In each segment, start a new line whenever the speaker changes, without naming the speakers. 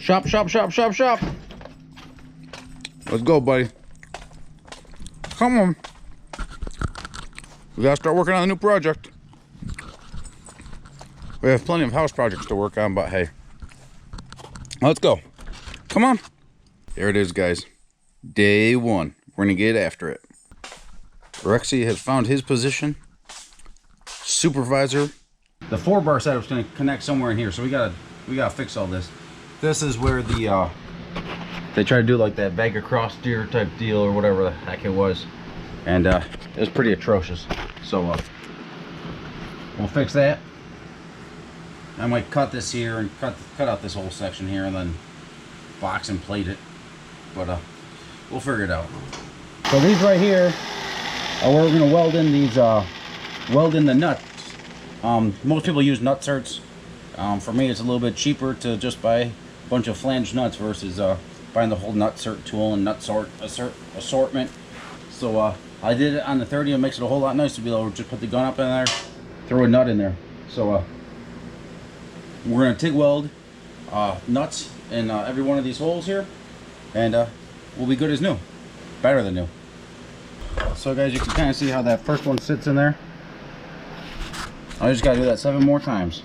Shop, shop, shop, shop, shop. Let's go, buddy. Come on. We gotta start working on a new project. We have plenty of house projects to work on, but hey. Let's go. Come on. There it is, guys. Day one. We're gonna get after it. Rexy has found his position. Supervisor. The 4-bar setup's gonna connect somewhere in here, so we gotta fix all this. This is where the they try to do like that bag across steer type deal or whatever the heck it was, and it was pretty atrocious. So we'll fix that. I might cut this here and cut out this whole section here and then box and plate it, but we'll figure it out. So these right here are where we're gonna weld in these weld in the nuts. Most people use nut certs. For me, it's a little bit cheaper to just buy a bunch of flange nuts versus buying the whole nut cert tool and nut assortment. So I did it on the 30. It makes it a whole lot nicer to be able to just put the gun up in there, throw a nut in there. So we're gonna TIG weld nuts in every one of these holes here, and we'll be good as new, better than new. So guys, you can kind of see how that first one sits in there. I just gotta do that 7 more times.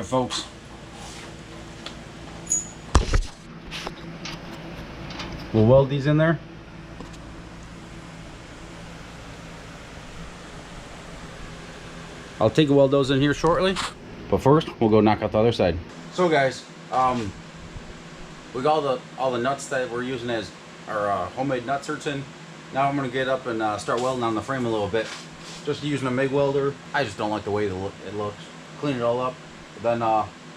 Folks, we'll weld these in there. I'll take a weld those in here shortly, but first we'll go knock out the other side. So guys, we got all the nuts that we're using as our homemade nut certs in. Now I'm gonna get up and start welding on the frame a little bit, just using a MIG welder. I just don't like the way it looks. Clean it all up. Then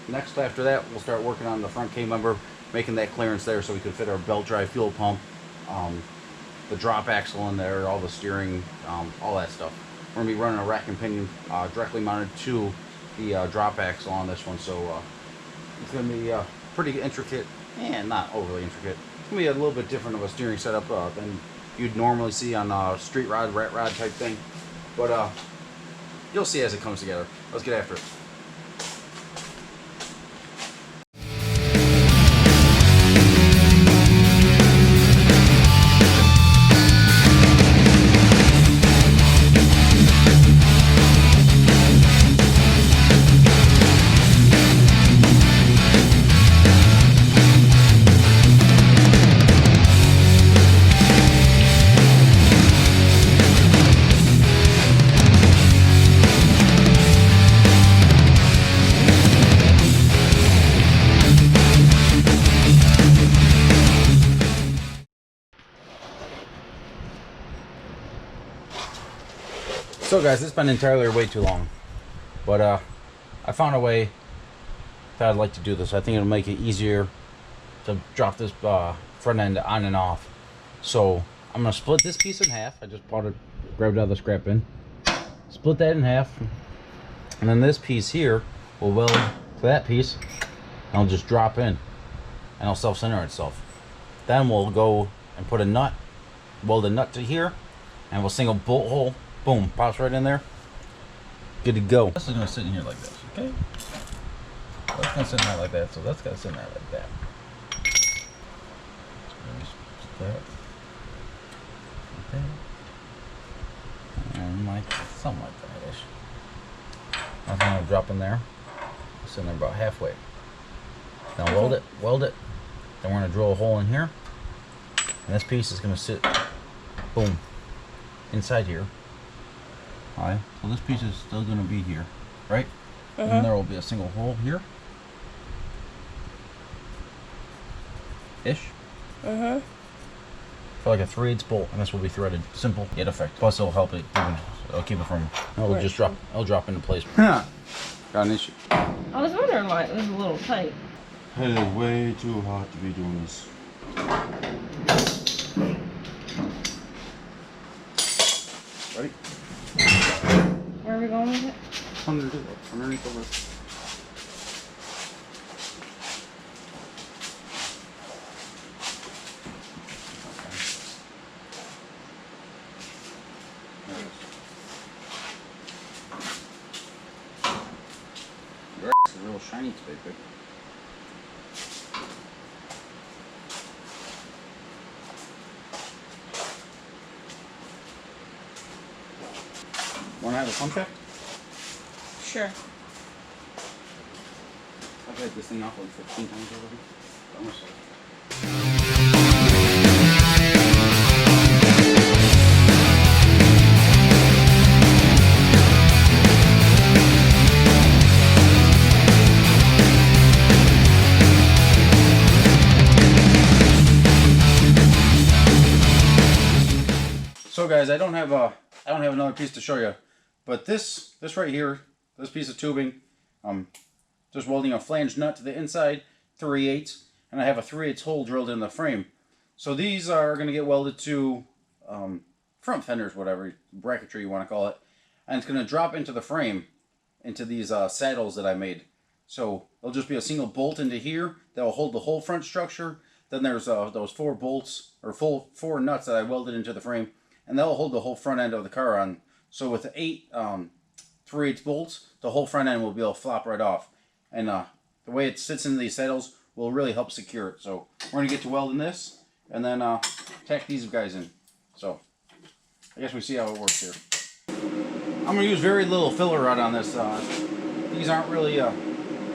next after that, we'll start working on the front K-member, making that clearance there so we can fit our belt drive fuel pump, the drop axle in there, all the steering, all that stuff. We're going to be running a rack and pinion directly mounted to the drop axle on this one, so it's going to be pretty intricate, and not overly intricate. It's going to be a little bit different of a steering setup than you'd normally see on a street rod, rat rod type thing, but you'll see as it comes together. Let's get after it. So guys, it's been entirely way too long, but I found a way that I'd like to do this. I think it'll make it easier to drop this front end on and off. So I'm gonna split this piece in half. I just grabbed it out of the scrap bin. Split that in half, and then this piece here will weld to that piece, and I'll just drop in, and it'll self-center itself. Then we'll go and put a nut, weld a nut to here, and we'll single bolt hole. Boom, pops right in there. Good to go. This is gonna sit in here like this, okay? That's gonna sit in there like that, so that's gonna sit in there like that. And like something like that-ish. That's gonna drop in there. It's in there about halfway. Now weld it. Then we're gonna drill a hole in here. And this piece is gonna sit, boom, inside here. high. So this piece is still going to be here, right? And then there will be a single hole here. Ish. For like a 3/8 bolt, and this will be threaded. Simple yet effective. Plus it'll help it even, it'll keep it from, it'll just drop, it'll drop into place. Got an issue.
I was wondering why it was a little tight.
It is way too hot to be doing this.
Ready?
Where are we going with it?
Underneath the list. It's real shiny today, babe. Want to have a pump check?
Sure.
I've had this thing off like 15 times already. Almost like. So guys, I don't have another piece to show you, but this right here, this piece of tubing, just welding a flange nut to the inside, 3/8, and I have a 3/8 hole drilled in the frame. So these are going to get welded to front fenders, whatever bracketry you want to call it, and it's going to drop into the frame, into these saddles that I made. So there'll just be a single bolt into here that will hold the whole front structure. Then there's those 4 bolts or 4 nuts that I welded into the frame, and that'll hold the whole front end of the car on. So with the 8 3/8 bolts, the whole front end will be able to flop right off. And the way it sits in these saddles will really help secure it. So we're going to get to welding this and then tack these guys in. So I guess we see how it works here. I'm going to use very little filler rod on this. These aren't really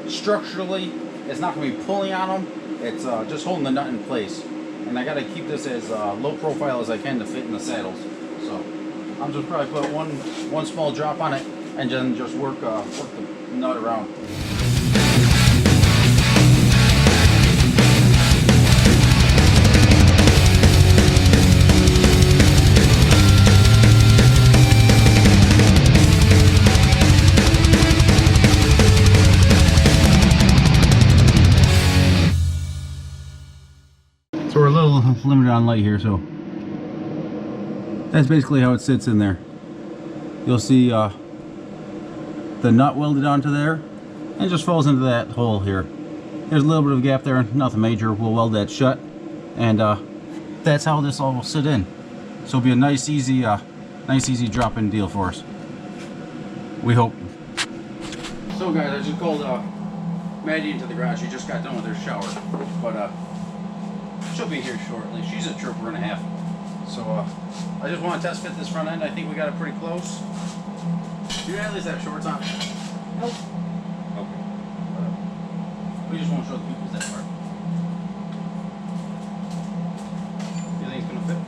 structurally, it's not going to be pulling on them. It's just holding the nut in place. And I got to keep this as low profile as I can to fit in the saddles. So I'll just probably put one small drop on it and then just work the nut around. So we're a little limited on light here, so that's basically how it sits in there. You'll see the nut welded onto there, and it just falls into that hole here. There's a little bit of a gap there, nothing major. We'll weld that shut, and that's how this all will sit in. So it'll be a nice, easy drop-in deal for us. We hope. So guys, I just called Maddy into the garage. She just got done with her shower, but she'll be here shortly. She's a trooper and a half. So I just want to test fit this front end. I think we got it pretty close. Do you at least have shorts on?
Nope.
Okay. We just won't show the people that part. You think it's gonna fit?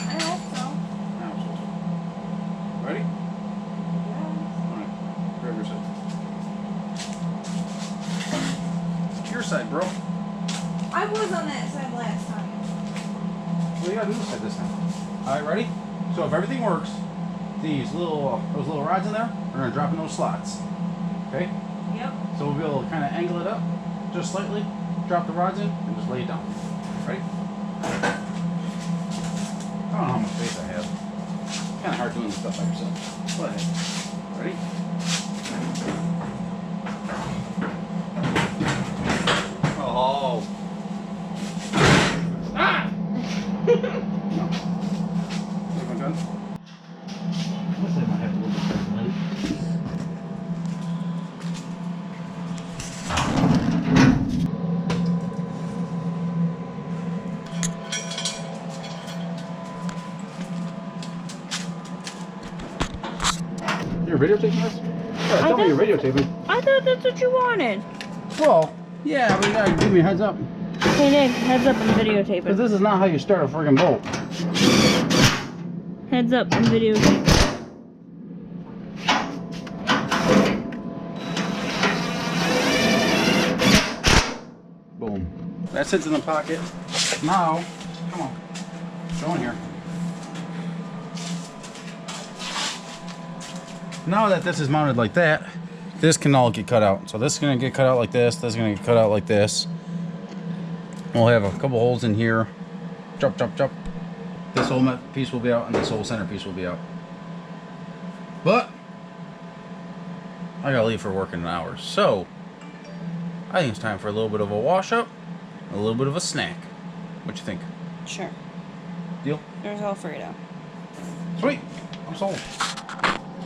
I hope so.
Absolutely. Ready?
Yes.
Alright. Grab your side. Your side, bro.
I was on that side last time.
Well, you gotta do this side this time. Alright, ready? So if everything works, those little rods in there are gonna drop in those slots. Okay?
Yep.
So we'll be able to kind of angle it up just slightly, drop the rods in, and just lay it down. Ready? I don't know how much space I have. It's kind of hard doing this stuff by yourself. Go ahead. Ready? Oh. Ah! No. Take my gun. Looks like I might have a little bit of light. You're videotaping this? Yeah, tell me you're videotaping.
I thought that's what you wanted.
Well, yeah, but you gotta give me a heads up.
Hey Nick, heads up and videotape
Because
it.
this is not how you start a friggin' bolt.
Heads up, I'm videotaping.
Boom. That sits in the pocket. Now, come on. Go in here. Now that this is mounted like that, this can all get cut out. So this is going to get cut out like this. This is going to get cut out like this. We'll have a couple holes in here. Chop, chop, chop. This whole piece will be out, and this whole center piece will be out. But I gotta leave for work in an hour, so I think it's time for a little bit of a wash up, a little bit of a snack. What you think?
Sure.
Deal?
There's Alfredo.
Sweet. I'm sold.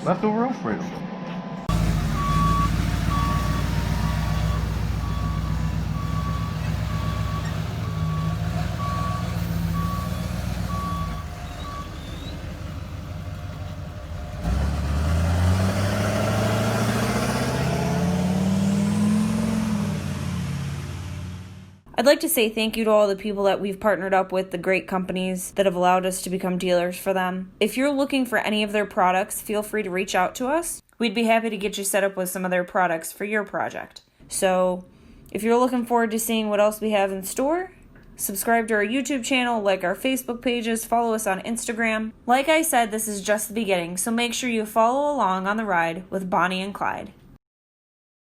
Leftover Alfredo.
I'd like to say thank you to all the people that we've partnered up with, the great companies that have allowed us to become dealers for them. If you're looking for any of their products, feel free to reach out to us. We'd be happy to get you set up with some of their products for your project. So, if you're looking forward to seeing what else we have in store, subscribe to our YouTube channel, like our Facebook pages, follow us on Instagram. Like I said, this is just the beginning, so make sure you follow along on the ride with Bonnie and Clyde.